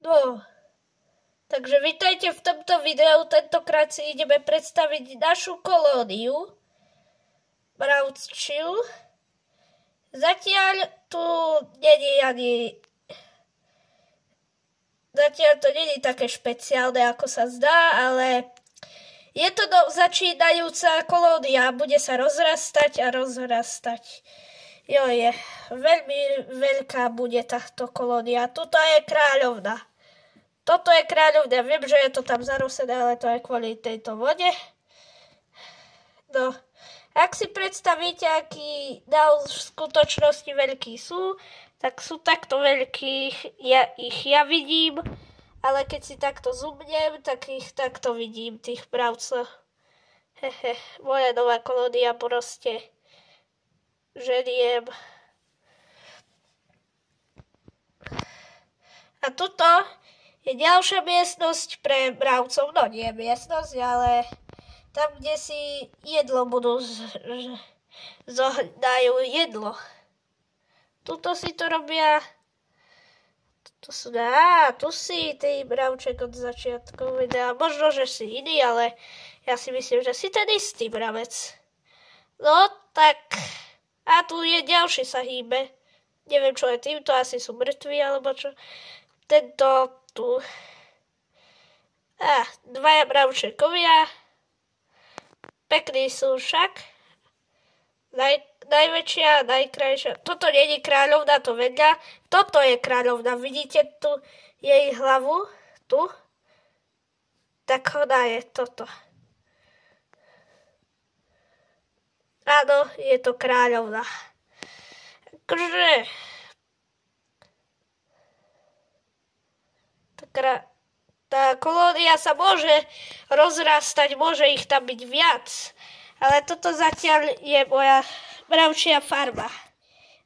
No, takže vítajte v tomto videu. Tentokrát si ideme predstaviť našu kolóniu mravčiu. Zatiaľ tu Zatiaľ to není také špeciálne, ako sa zdá, ale je to začínajúca kolónia. Bude sa rozrastať a rozrastať. Jo, je veľmi veľká bude táto kolónia. Tuto je kráľovna. Toto je kráľovna. Viem, že je to tam zarosené, ale to je kvôli tejto vode. No, ak si predstavíte, aký v skutočnosti veľkí sú, tak sú takto veľkí. Ja vidím, ale keď si takto zoomnem, tak ich takto vidím, tých mravcov. Moja nová kolónia proste žeriem. A tuto je ďalšia miestnosť pre mravcov. No nie miestnosť, ale tam, kde si jedlo budú dajú jedlo. Tuto si to robia. Tu si tí mravček od začiatku videa. Možno, že si iný, ale ja si myslím, že si ten istý mravec. No, tak. A tu je ďalší sa hýbe. Neviem, čo je týmto, asi sú mŕtvi, alebo čo. Tento tu. Dvaja mravčekovia. Pekní sú však. Najväčšia, najkrajšia. Toto nie je kráľovna, to vedľa. Toto je kráľovna. Vidíte tu jej hlavu? Tu. Tak ona je toto. Áno, je to kráľovna. Takže tá kolónia sa môže rozrastať, môže ich tam byť viac. Ale toto zatiaľ je moja mravčia farma.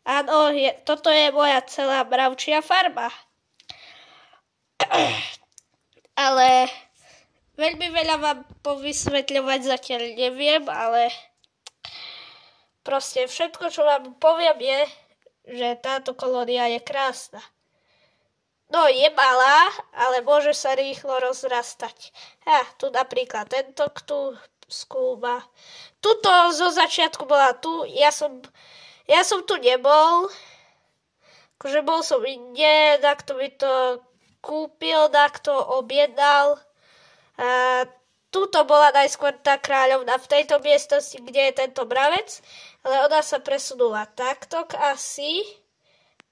Áno, toto je moja celá mravčia farma. Ale veľmi veľa vám povysvetľovať zatiaľ neviem, ale proste všetko, čo vám poviem je, že táto kolónia je krásna. No, je malá, ale môže sa rýchlo rozrastať. Tu napríklad tento tu skúma. Tuto zo začiatku bola tu. Ja som tu nebol. Akože bol som inde, takto mi to kúpil, takto objednal. Tuto bola najskôr tá kráľovna v tejto miestnosti, kde je tento mravec, ale ona sa presunula takto asi,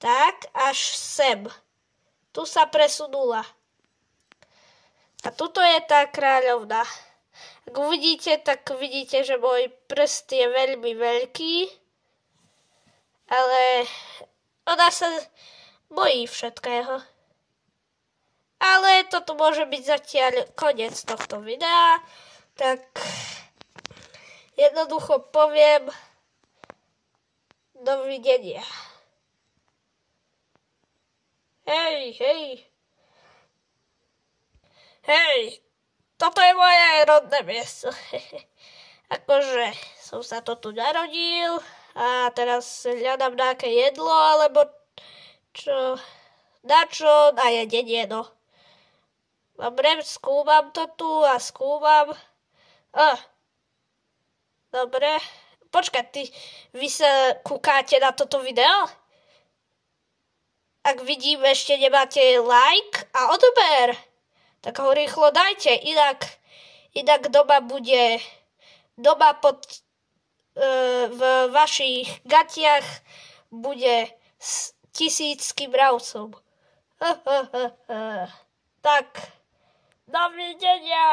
tak až sem. Tu sa presunula. A tuto je tá kráľovna. Ak uvidíte, tak vidíte, že môj prst je veľmi veľký, ale ona sa bojí všetkého. Ale toto môže byť zatiaľ koniec tohto videa, tak jednoducho poviem dovidenia. Hej, toto je moje rodné miesto. Akože som sa to tu narodil a teraz hľadám nejaké jedlo, alebo čo, na jedenie, no. Dobre, skúmam to tu a skúmam. Dobre. Počkaj, vy sa kúkáte na toto video? Ak vidím, ešte nemáte like a odber, tak ho rýchlo dajte, inak doma v vašich gatiach bude tisícky mravcov. Tak, dovidenia.